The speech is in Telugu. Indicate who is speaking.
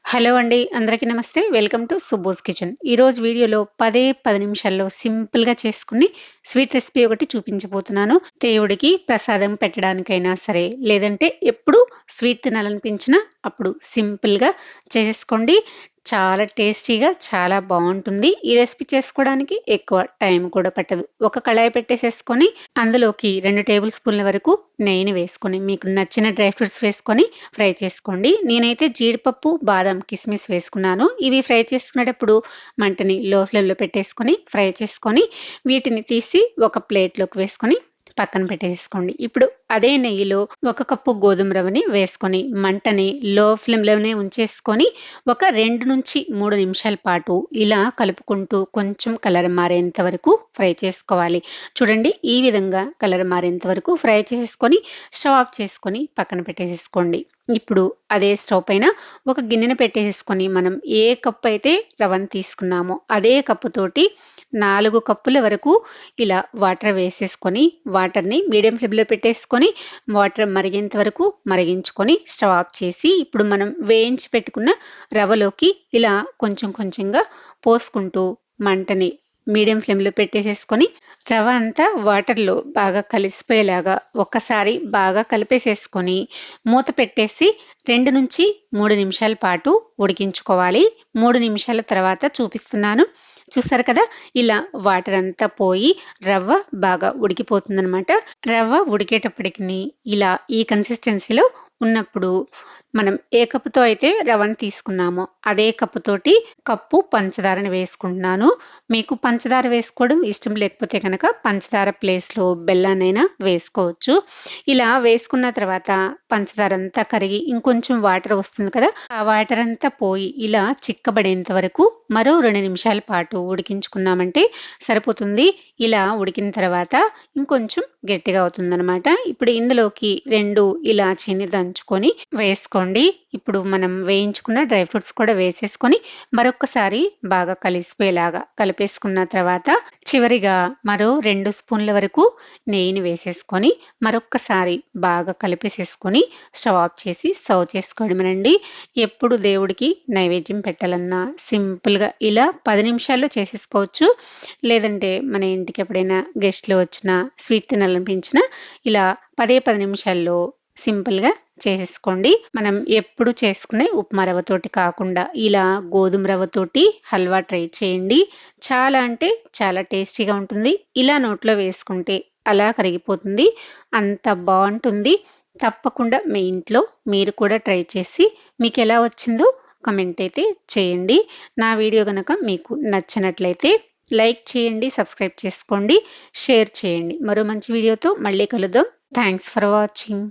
Speaker 1: హలో అండి. అందరికీ నమస్తే. Welcome to Subbo's kitchen. ఈరోజు వీడియోలో 10 నిమిషాల్లో సింపుల్‌గా చేసుకుని స్వీట్ రెసిపీ ఒకటి చూపించబోతున్నాను. దేవుడికి ప్రసాదం పెట్టడానికైనా సరే, లేదంటే ఎప్పుడు స్వీట్ తినాలనిపించినా అప్పుడు సింపుల్‌గా చేసేసుకోండి. చాలా టేస్టీగా చాలా బావుంటుంది. ఈ రెసిపీ చేసుకోవడానికి ఎక్కువ టైం కూడా పట్టదు. ఒక కళాయి పెట్టేసేసుకొని అందులోకి 2 టేబుల్ స్పూన్ల వరకు నెయ్యిని వేసుకొని, మీకు నచ్చిన డ్రై ఫ్రూట్స్ వేసుకొని ఫ్రై చేసుకోండి. నేనైతే జీడిపప్పు, బాదం, కిస్మిస్ వేసుకున్నాను. ఇవి ఫ్రై చేసుకునేటప్పుడు మంటని లో ఫ్లేమ్‌లో పెట్టేసుకొని ఫ్రై చేసుకొని, వీటిని తీసి ఒక ప్లేట్‌లోకి వేసుకొని పక్కన పెట్టేసుకోండి. ఇప్పుడు అదే నెయ్యిలో 1 కప్పు గోధుమ రవ్వని వేసుకొని మంటని లో ఫ్లేమ్‌లోనే ఉంచేసుకొని ఒక 2-3 నిమిషాల పాటు ఇలా కలుపుకుంటూ కొంచెం కలర్ మారేంత వరకు ఫ్రై చేసుకోవాలి. చూడండి, ఈ విధంగా కలర్ మారేంత వరకు ఫ్రై చేసుకొని స్టవ్ ఆఫ్ చేసుకొని పక్కన పెట్టేసేసుకోండి. ఇప్పుడు అదే స్టవ్ పైన ఒక గిన్నెను పెట్టేసుకొని మనం ఏ కప్పు అయితే రవ్వను తీసుకున్నామో అదే కప్పుతోటి 4 కప్పుల వరకు ఇలా వాటర్ వేసేసుకొని వాటర్ని మీడియం ఫ్లేమ్‌లో పెట్టేసుకొని వాటర్ మరిగేంత వరకు మరిగించుకొని స్టవ్ ఆఫ్ చేసి, ఇప్పుడు మనం వేయించి పెట్టుకున్న రవ్వలోకి ఇలా కొంచెం కొంచెంగా పోసుకుంటూ మంటని మీడియం ఫ్లేమ్‌లో పెట్టేసేసుకొని రవ్వ అంతా వాటర్‌లో బాగా కలిసిపోయేలాగా ఒక్కసారి బాగా కలిపేసేసుకొని మూత పెట్టేసి 2-3 నిమిషాల పాటు ఉడికించుకోవాలి. 3 నిమిషాల తర్వాత చూపిస్తున్నాను. చూసారు కదా, ఇలా వాటర్ అంతా పోయి రవ్వ బాగా ఉడికిపోతుందనమాట. రవ్వ ఉడికేటప్పటికి ఇలా ఈ కన్సిస్టెన్సీలో ఉన్నప్పుడు మనం ఏ కప్పుతో అయితే రవ్వను తీసుకున్నామో అదే కప్పుతోటి కప్పు పంచదారని వేసుకుంటున్నాను. మీకు పంచదార వేసుకోవడం ఇష్టం లేకపోతే కనుక పంచదార ప్లేస్‌లో బెల్లాన్నైనా వేసుకోవచ్చు. ఇలా వేసుకున్న తర్వాత పంచదార అంతా కరిగి ఇంకొంచెం వాటర్ వస్తుంది కదా, ఆ వాటర్ అంతా పోయి ఇలా చిక్కబడేంత వరకు మరో 2 నిమిషాల పాటు ఉడికించుకున్నామంటే సరిపోతుంది. ఇలా ఉడికిన తర్వాత ఇంకొంచెం గట్టిగా అవుతుందనమాట. ఇప్పుడు ఇందులోకి 2 ఇలాచీని దంచుకొని వేసుకోండి. ఇప్పుడు మనం వేయించుకున్న డ్రై ఫ్రూట్స్ కూడా వేసేసుకొని మరొక్కసారి బాగా కలిసిపోయేలాగా కలిపేసుకున్న తర్వాత చివరిగా మరో 2 స్పూన్ల వరకు నెయ్యిని వేసేసుకొని మరొక్కసారి బాగా కలిపేసేసుకొని స్టవ్ ఆఫ్ చేసి సర్వ్ చేసుకోవడమేనండి. ఎప్పుడు దేవుడికి నైవేద్యం పెట్టాలన్నా సింపుల్‌గా ఇలా 10 నిమిషాల్లో చేసేసుకోవచ్చు. లేదంటే మన ఇంటికి ఎప్పుడైనా గెస్ట్‌లు వచ్చినా స్వీట్ తినాలనిపించినా ఇలా 10 నిమిషాల్లో సింపుల్‌గా చేసేసుకోండి. మనం ఎప్పుడు చేసుకునే ఉప్మా రవ్వతోటి కాకుండా ఇలా గోధుమ రవ్వతోటి హల్వా ట్రై చేయండి. చాలా అంటే చాలా టేస్టీగా ఉంటుంది. ఇలా నోట్లో వేసుకుంటే అలా కరిగిపోతుంది. అంత బావుంటుంది. తప్పకుండా మీ ఇంట్లో మీరు కూడా ట్రై చేసి మీకెలా వచ్చిందో కామెంట్ అయితే చేయండి. నా వీడియో గనక మీకు నచ్చినట్లయితే లైక్ చేయండి, సబ్స్క్రైబ్ చేసుకోండి, షేర్ చేయండి. మరో మంచి వీడియోతో మళ్ళీ కలుద్దాం. Thanks for watching.